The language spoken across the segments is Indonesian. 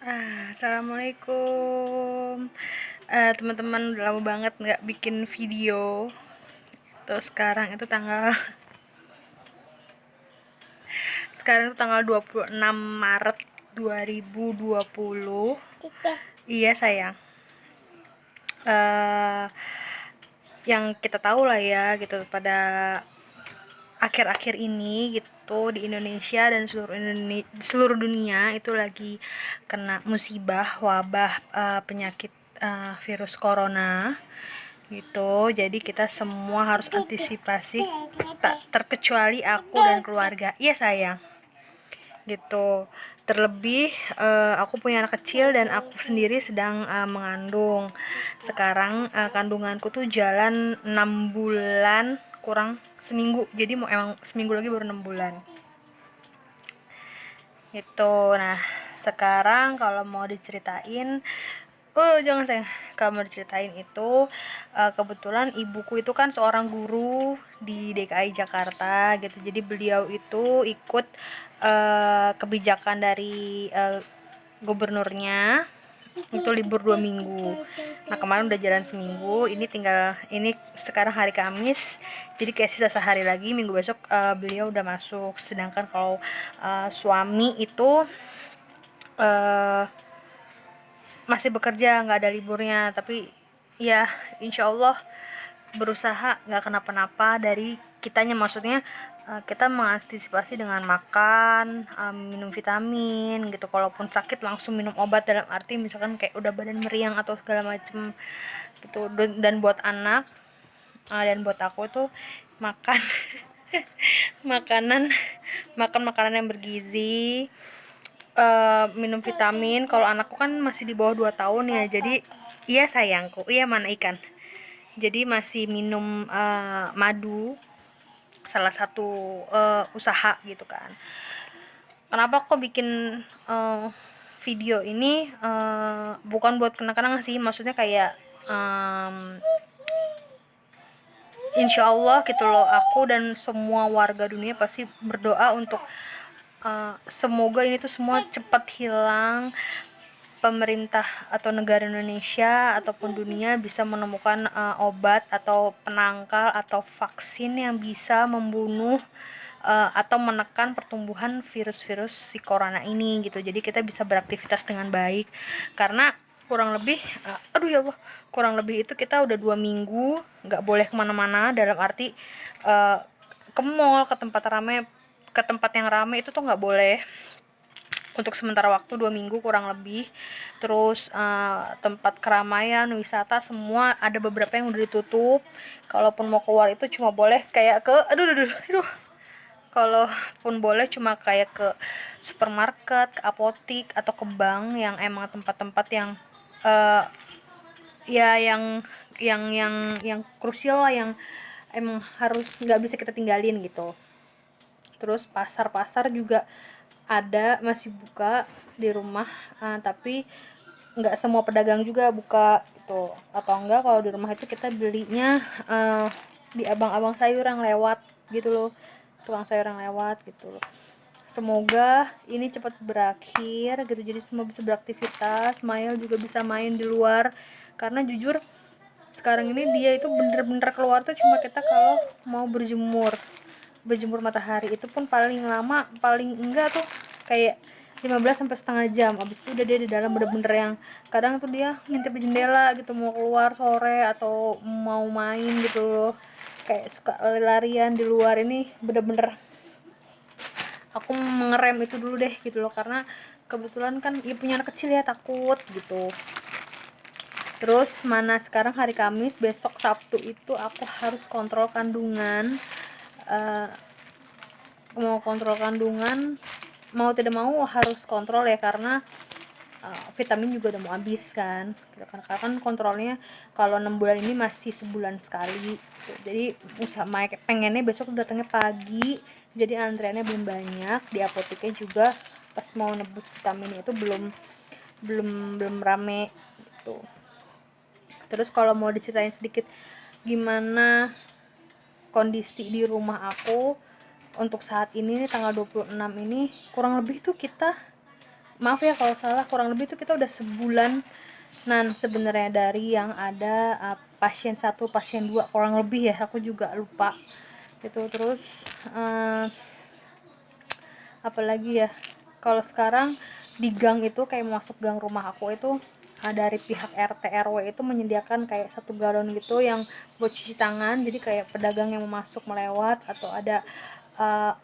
Assalamualaikum. Teman-teman, udah lama banget nggak bikin video. Terus sekarang itu tanggal 26 Maret 2020. Iya sayang. Eh yang kita tahu lah ya gitu, pada akhir-akhir ini gitu di Indonesia dan seluruh dunia itu lagi kena musibah wabah, penyakit, virus corona gitu. Jadi kita semua harus antisipasi, tak terkecuali aku dan keluarga. Iya sayang, gitu. Terlebih aku punya anak kecil dan aku sendiri sedang mengandung. Sekarang kandunganku tuh jalan 6 bulan kurang seminggu, jadi mau emang seminggu lagi baru 6 bulan gitu. Nah, sekarang kalau mau diceritain, jangan sayang, kalau mau diceritain itu, kebetulan ibuku itu kan seorang guru di DKI Jakarta gitu. Jadi beliau itu ikut kebijakan dari gubernurnya, itu libur 2 minggu. Nah, kemarin udah jalan seminggu, ini sekarang hari Kamis, jadi kayak sisa sehari lagi, minggu besok beliau udah masuk. Sedangkan kalau suami itu uh, masih bekerja, nggak ada liburnya, tapi ya insya Allah berusaha nggak kenapa-napa dari kitanya. Maksudnya kita mengantisipasi dengan makan, minum vitamin gitu. Kalaupun sakit langsung minum obat, dalam arti misalkan kayak udah badan meriang atau segala macem gitu. Dan buat anak dan buat aku tuh makan makanan makan makanan yang bergizi, minum vitamin. Kalau anakku kan masih di bawah 2 tahun ya, jadi iya sayangku, iya mana ikan, jadi masih minum madu, salah satu usaha gitu kan. Kenapa kok bikin video ini, bukan buat kenang-kenang sih, maksudnya kayak insya Allah gitu loh, aku dan semua warga dunia pasti berdoa untuk semoga ini tuh semua cepat hilang. Pemerintah atau negara Indonesia ataupun dunia bisa menemukan obat atau penangkal atau vaksin yang bisa membunuh atau menekan pertumbuhan virus-virus si corona ini gitu. Jadi kita bisa beraktivitas dengan baik, karena kurang lebih aduh ya Allah, kurang lebih itu kita udah 2 minggu nggak boleh kemana-mana, dalam arti ke mall, ke tempat yang ramai itu tuh nggak boleh untuk sementara waktu 2 minggu kurang lebih. Terus tempat keramaian, wisata, semua ada beberapa yang udah ditutup. Kalaupun mau keluar itu cuma boleh kayak ke aduh, kalaupun boleh cuma kayak ke supermarket, ke apotik, atau ke bank, yang emang tempat-tempat yang uh, ya yang krusial lah, yang emang harus nggak bisa kita tinggalin gitu. Terus pasar-pasar juga masih buka di rumah, tapi nggak semua pedagang juga buka gitu. Atau enggak, kalau di rumah itu kita belinya di abang-abang sayur yang lewat gitu loh, tukang sayur yang lewat gitu loh. Semoga ini cepat berakhir gitu, jadi semua bisa beraktivitas, Mael juga bisa main di luar. Karena jujur sekarang ini dia itu bener-bener keluar tuh cuma kita kalau mau berjemur matahari, itu pun paling lama, paling enggak tuh kayak 15 sampai setengah jam. Abis itu udah dia di dalam, bener-bener yang kadang tuh dia ngintip di jendela gitu, mau keluar sore atau mau main gitu loh, kayak suka lari-larian di luar. Ini bener-bener aku mengerem itu dulu deh gitu loh, karena kebetulan kan ya punya anak kecil ya, takut gitu. Terus mana sekarang hari Kamis, besok Sabtu itu aku harus kontrol kandungan. uh, Mau kontrol kandungan, mau tidak mau harus kontrol ya, karena vitamin juga udah mau habis kan. Karena kan kontrolnya kalau 6 bulan ini masih sebulan sekali gitu. Jadi usaha pengennya besok datangnya pagi, jadi antriannya belum banyak. Di apoteknya juga pas mau nebus vitamin itu belum belum belum rame gitu. Terus kalau mau diceritain sedikit gimana kondisi di rumah aku untuk saat ini nih, tanggal 26 ini, kurang lebih tuh kita maaf ya kalau salah, kurang lebih itu kita udah sebulan sebenarnya dari yang ada pasien 1, pasien 2 kurang lebih ya, aku juga lupa gitu. Terus apalagi ya, kalau sekarang di gang itu kayak masuk gang rumah aku itu dari pihak RT RW itu menyediakan kayak 1 galon gitu yang buat cuci tangan. Jadi kayak pedagang yang mau masuk melewat atau ada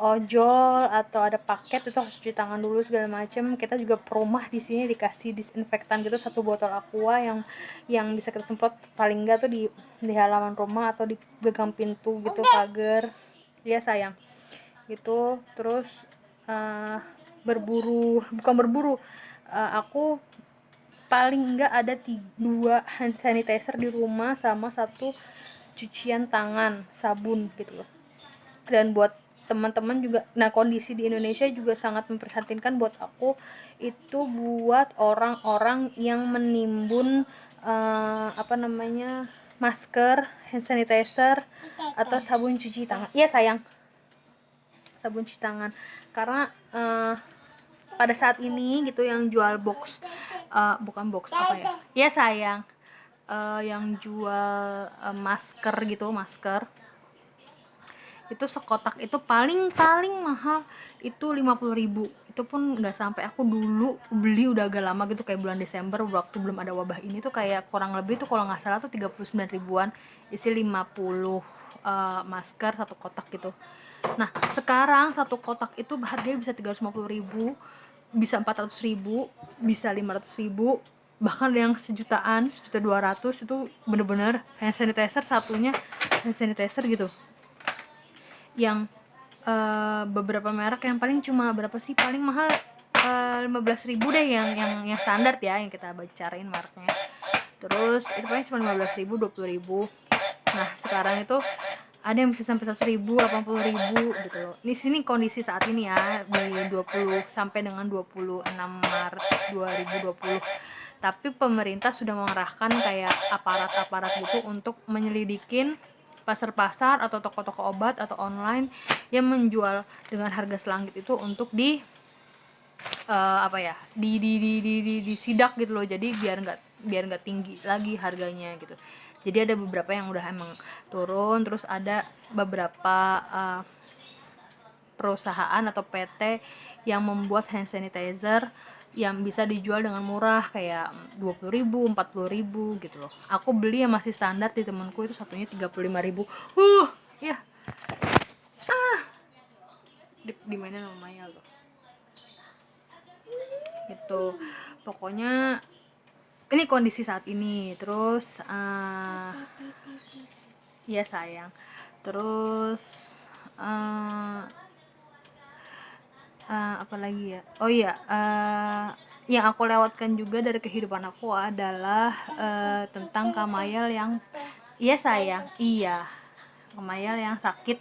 ojol atau ada paket itu harus cuci tangan dulu segala macem. Kita juga per rumah di sini dikasih disinfektan gitu, 1 botol aqua yang bisa kita semprot paling enggak tuh di halaman rumah atau di gagang pintu gitu, pagar. Ya sayang gitu. Terus bukan berburu, aku paling enggak ada 2 hand sanitizer di rumah sama 1 cucian tangan sabun gitu loh. Dan buat teman-teman juga, nah kondisi di Indonesia juga sangat memprihatinkan buat aku itu, buat orang-orang yang menimbun masker, hand sanitizer atau sabun cuci tangan. Iya sayang, sabun cuci tangan. Karena pada saat ini gitu yang jual box, bukan box apa ya, ya sayang, yang jual masker gitu, masker itu sekotak itu paling mahal itu 50.000. Itu pun nggak sampai, aku dulu beli udah agak lama gitu, kayak bulan Desember waktu belum ada wabah ini tuh, kayak kurang lebih tuh kalau nggak salah tuh 39 ribuan, isi 50 masker 1 kotak gitu. Nah sekarang 1 kotak itu harganya bisa 350.000, bisa 400.000, bisa 500.000, bahkan yang sejutaan, 1.200.000. Itu bener-bener hand sanitizer satunya, hand sanitizer gitu, yang beberapa merek yang paling cuma berapa sih, paling mahal 15.000 deh, yang standar ya, yang kita bicarain mereknya. Terus itu paling cuma 15.000, 20.000. Nah sekarang itu ada yang bisa sampai 100.000, 80.000 gitu loh. Di sini kondisi saat ini ya, di 20 sampai dengan 26 Maret 2020. Tapi pemerintah sudah mengerahkan kayak aparat-aparat gitu untuk menyelidikin pasar-pasar atau toko-toko obat atau online yang menjual dengan harga selangit itu untuk disidak gitu loh. Jadi biar nggak tinggi lagi harganya gitu. Jadi ada beberapa yang udah emang turun. Terus ada beberapa perusahaan atau PT yang membuat hand sanitizer yang bisa dijual dengan murah, kayak 20.000, 40.000 gitu loh. Aku beli yang masih standar di temanku itu satunya 35.000. Ya di mana namanya loh gitu. Pokoknya ini kondisi saat ini. Terus ya sayang, terus apalagi ya, oh iya, yang aku lewatkan juga dari kehidupan aku adalah tentang Kamayal yang, iya sayang, iya Kamayal yang sakit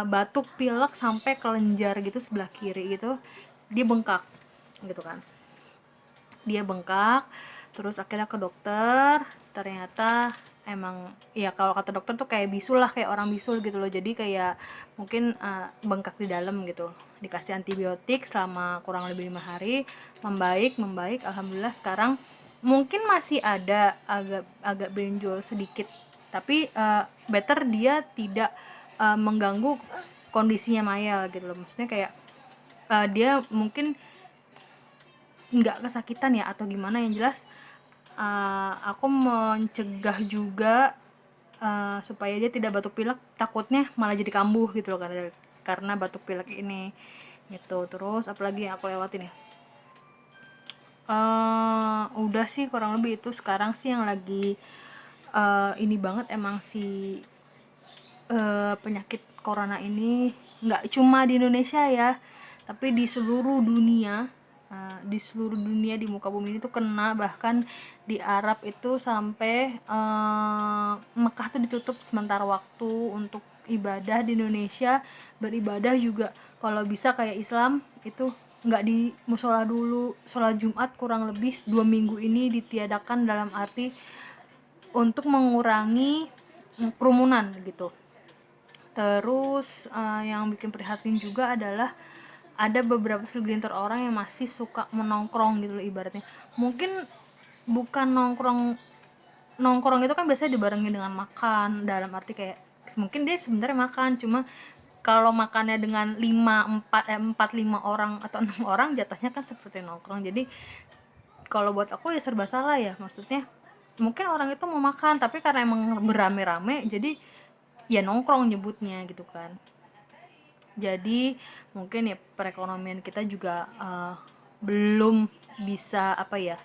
batuk pilek sampai kelenjar gitu sebelah kiri gitu, dia bengkak gitu kan. Dia bengkak, terus akhirnya ke dokter, ternyata emang ya kalau kata dokter tuh kayak bisul lah, kayak orang bisul gitu loh. Jadi kayak mungkin bengkak di dalam gitu. Dikasih antibiotik selama kurang lebih 5 hari, membaik. Alhamdulillah sekarang mungkin masih ada agak benjol sedikit, tapi better dia tidak mengganggu kondisinya Maya gitu loh. Maksudnya kayak dia mungkin nggak kesakitan ya atau gimana, yang jelas aku mencegah juga supaya dia tidak batuk pilek, takutnya malah jadi kambuh gitu loh karena batuk pilek ini gitu. Terus apalagi yang aku lewatin ya, udah sih kurang lebih itu. Sekarang sih yang lagi ini banget emang si penyakit corona ini nggak cuma di Indonesia ya, tapi di seluruh dunia. Di muka bumi ini tuh kena. Bahkan di Arab itu sampai Mekah tuh ditutup sementara waktu untuk ibadah. Di Indonesia beribadah juga kalau bisa kayak Islam itu nggak di musola dulu. Sholat Jumat kurang lebih 2 minggu ini ditiadakan, dalam arti untuk mengurangi kerumunan gitu. Terus yang bikin prihatin juga adalah ada beberapa segelintir orang yang masih suka menongkrong gitu loh ibaratnya. Mungkin bukan nongkrong, nongkrong itu kan biasanya dibarengin dengan makan, dalam arti kayak mungkin dia sebenarnya makan, cuma kalau makannya dengan 4 5 orang atau 6 orang jatuhnya kan seperti nongkrong. Jadi kalau buat aku ya serba salah ya, maksudnya mungkin orang itu mau makan tapi karena emang berame-rame jadi ya nongkrong nyebutnya gitu kan. Jadi mungkin ya perekonomian kita juga belum bisa apa ya,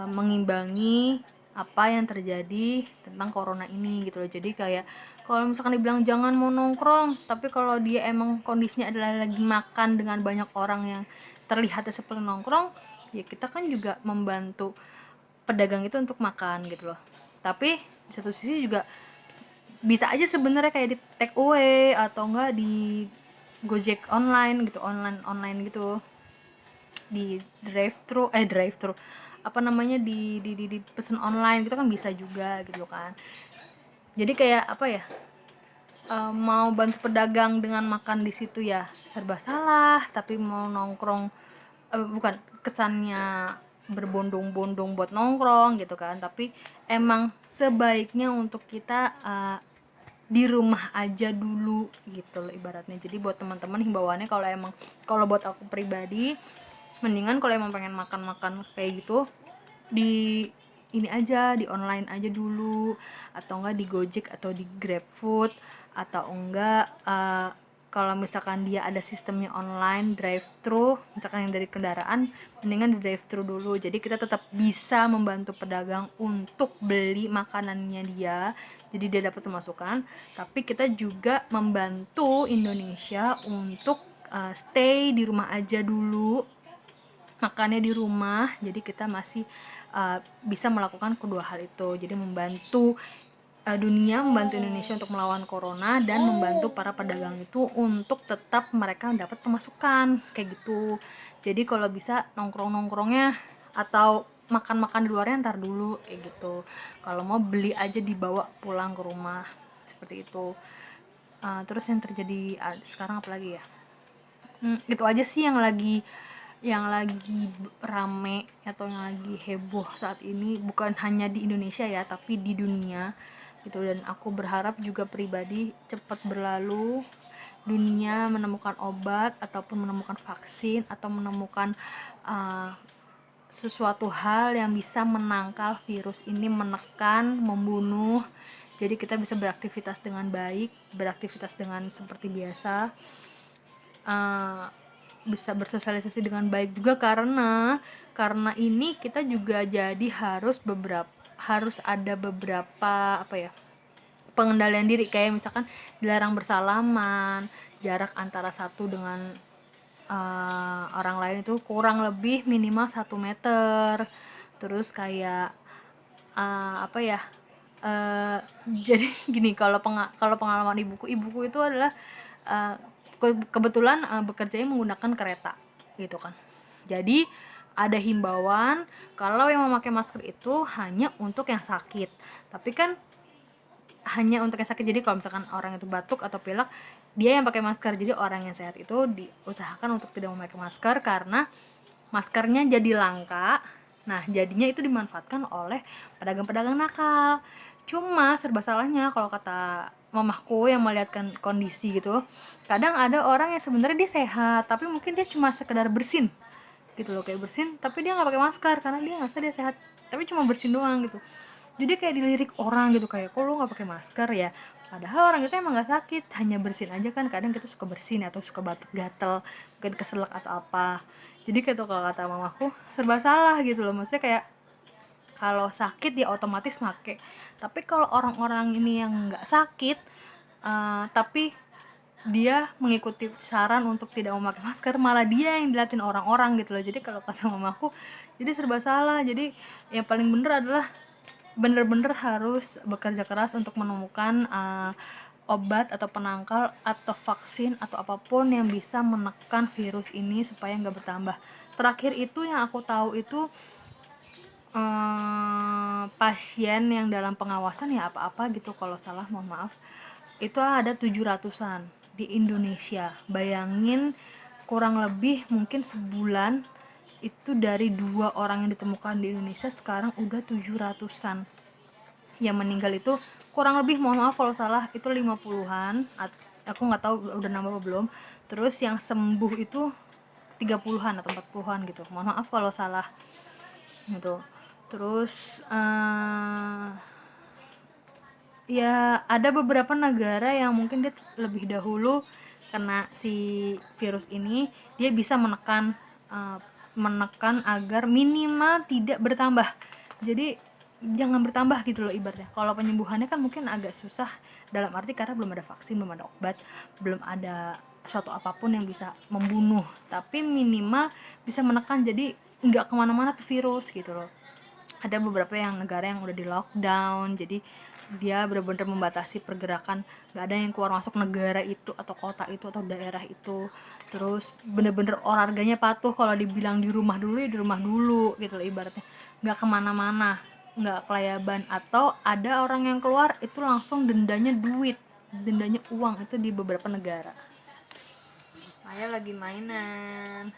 mengimbangi apa yang terjadi tentang corona ini gitu loh. Jadi kayak kalau misalkan dibilang jangan mau nongkrong, tapi kalau dia emang kondisinya adalah lagi makan dengan banyak orang yang terlihatnya seperti nongkrong, ya kita kan juga membantu pedagang itu untuk makan gitu loh. Tapi di satu sisi juga bisa aja sebenarnya kayak di take away atau enggak di Gojek online gitu, online gitu, di drive thru apa namanya, di pesen online gitu kan bisa juga gitu kan. Jadi kayak apa ya, mau bantu pedagang dengan makan di situ ya serba salah, tapi mau nongkrong, bukan kesannya berbondong-bondong buat nongkrong gitu kan, tapi emang sebaiknya untuk kita di rumah aja dulu gitu loh ibaratnya. Jadi buat teman-teman himbauannya, kalau emang, kalau buat aku pribadi mendingan kalau emang pengen makan-makan kayak gitu di ini aja, di online aja dulu, atau enggak di Gojek atau di GrabFood, atau enggak kalau misalkan dia ada sistemnya online drive thru, misalkan yang dari kendaraan, mendingan di drive thru dulu. Jadi kita tetap bisa membantu pedagang untuk beli makanannya dia, jadi dia dapat pemasukan, tapi kita juga membantu Indonesia untuk stay di rumah aja dulu, makannya di rumah. Jadi kita masih bisa melakukan kedua hal itu. Jadi membantu dunia, membantu Indonesia untuk melawan corona, dan membantu para pedagang itu untuk tetap mereka dapat pemasukan kayak gitu. Jadi kalau bisa nongkrong-nongkrongnya atau makan-makan di luarnya ntar dulu kayak gitu. Kalau mau beli aja dibawa pulang ke rumah seperti itu. Terus yang terjadi sekarang apa lagi ya? Itu aja sih yang lagi rame atau yang lagi heboh saat ini, bukan hanya di Indonesia ya tapi di dunia gitu. Dan aku berharap juga pribadi cepat berlalu, dunia menemukan obat ataupun menemukan vaksin atau menemukan sesuatu hal yang bisa menangkal virus ini, menekan, membunuh. Jadi kita bisa beraktivitas dengan baik, beraktivitas dengan seperti biasa, bisa bersosialisasi dengan baik juga, karena ini kita juga jadi harus ada beberapa apa ya, pengendalian diri, kayak misalkan dilarang bersalaman, jarak antara satu dengan orang lain itu kurang lebih minimal 1 meter. Terus kayak apa ya, jadi gini, kalau pengalaman ibuku itu adalah kebetulan bekerjanya menggunakan kereta gitu kan. Jadi ada himbauan kalau yang memakai masker itu hanya untuk yang sakit, tapi kan hanya untuk yang sakit. Jadi kalau misalkan orang itu batuk atau pilek, dia yang pakai masker. Jadi orang yang sehat itu diusahakan untuk tidak memakai masker karena maskernya jadi langka. Nah, jadinya itu dimanfaatkan oleh pedagang-pedagang nakal. Cuma serba salahnya kalau kata mamahku yang melihatkan kondisi gitu, kadang ada orang yang sebenarnya dia sehat, tapi mungkin dia cuma sekedar bersin gitu loh, kayak bersin tapi dia nggak pakai masker karena dia nggak sadar dia sehat, tapi cuma bersin doang gitu. Jadi kayak dilirik orang gitu, kayak kok lu nggak pakai masker ya, padahal orang itu emang nggak sakit, hanya bersin aja kan. Kadang kita suka bersin atau suka batuk gatel, mungkin keselak atau apa. Jadi kayak tuh kalau kata mamaku serba salah gitu loh, maksudnya kayak kalau sakit ya otomatis make, tapi kalau orang-orang ini yang nggak sakit tapi dia mengikuti saran untuk tidak memakai masker, malah dia yang dilatin orang-orang gitu loh. Jadi kalau kata mamaku, jadi serba salah. Jadi yang paling bener adalah bener-bener harus bekerja keras untuk menemukan obat atau penangkal atau vaksin atau apapun yang bisa menekan virus ini supaya nggak bertambah. Terakhir itu yang aku tahu itu pasien yang dalam pengawasan ya apa-apa gitu, kalau salah mohon maaf, itu ada 700-an di Indonesia. Bayangin kurang lebih mungkin sebulan itu dari 2 orang yang ditemukan di Indonesia sekarang udah 700-an. Yang meninggal itu kurang lebih, mohon maaf kalau salah, itu 50-an. Aku nggak tahu udah nambah apa belum. Terus yang sembuh itu 30-an atau 40-an gitu. Mohon maaf kalau salah gitu. Terus ya ada beberapa negara yang mungkin dia lebih dahulu kena si virus ini, dia bisa menekan agar minimal tidak bertambah. Jadi jangan bertambah gitu loh ibaratnya. Kalau penyembuhannya kan mungkin agak susah, dalam arti karena belum ada vaksin, belum ada obat, belum ada suatu apapun yang bisa membunuh, tapi minimal bisa menekan, jadi nggak kemana-mana tuh virus gitu loh. Ada beberapa yang negara yang udah di lockdown, jadi dia benar-benar membatasi pergerakan, nggak ada yang keluar masuk negara itu atau kota itu atau daerah itu. Terus bener-bener olahraganya patuh, kalau dibilang di rumah dulu ya di rumah dulu gitu loh ibaratnya, nggak kemana-mana, nggak kelayaban. Atau ada orang yang keluar itu langsung dendanya duit, dendanya uang, itu di beberapa negara. Maya lagi mainan.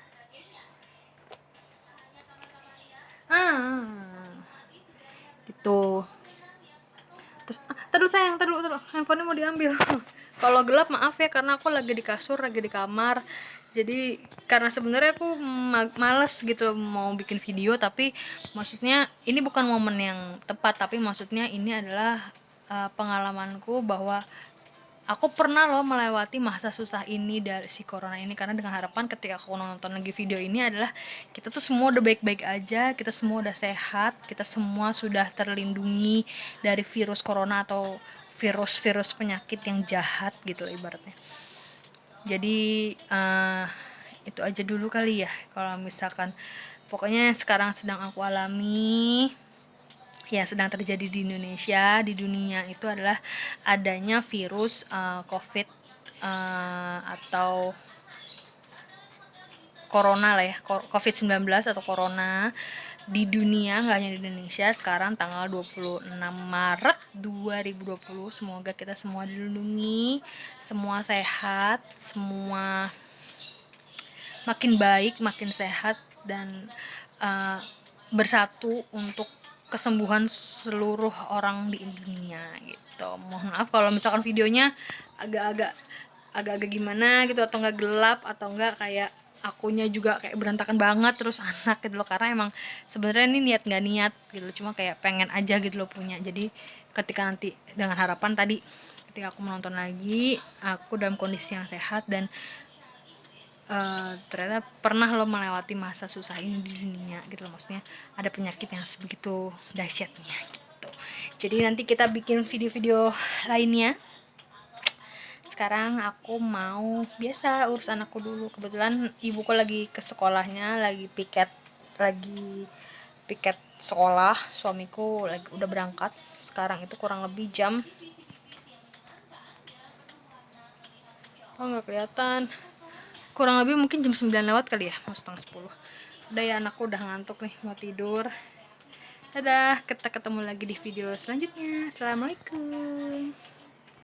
Gitu. Terus sayang, terus handphonenya mau diambil. Kalau gelap maaf ya, karena aku lagi di kasur, lagi di kamar. Jadi karena sebenarnya aku males gitu mau bikin video, tapi maksudnya ini bukan momen yang tepat, tapi maksudnya ini adalah pengalamanku bahwa aku pernah loh melewati masa susah ini dari si corona ini, karena dengan harapan ketika aku nonton lagi video ini adalah kita tuh semua udah baik-baik aja, kita semua udah sehat, kita semua sudah terlindungi dari virus corona atau virus-virus penyakit yang jahat gitu loh ibaratnya. Jadi itu aja dulu kali ya kalau misalkan pokoknya sekarang sedang aku alami, yang sedang terjadi di Indonesia, di dunia, itu adalah adanya virus COVID atau corona lah ya, COVID-19 atau corona di dunia, nggak hanya di Indonesia. Sekarang tanggal 26 Maret 2020, semoga kita semua dilindungi, semua sehat, semua makin baik, makin sehat, dan bersatu untuk kesembuhan seluruh orang di dunia gitu. Mohon maaf kalau misalkan videonya agak-agak gimana gitu, atau nggak gelap, atau nggak kayak akunya juga kayak berantakan banget terus anak gitu loh, karena emang sebenarnya ini niat nggak niat gitu loh, cuma kayak pengen aja gitu loh punya. Jadi ketika nanti, dengan harapan tadi ketika aku menonton lagi, aku dalam kondisi yang sehat dan ternyata pernah lo melewati masa susah ini di dunia gitu loh, maksudnya ada penyakit yang sebegitu dahsyatnya gitu. Jadi nanti kita bikin video-video lainnya. Sekarang aku mau biasa urus anakku dulu, kebetulan ibuku lagi ke sekolahnya, lagi piket sekolah, suamiku lagi udah berangkat. Sekarang itu kurang lebih jam, oh nggak kelihatan, kurang lebih mungkin jam 9 lewat kali ya, mau setengah 10. Udah ya, anakku udah ngantuk nih, mau tidur. Dadah, kita ketemu lagi di video selanjutnya. Assalamualaikum.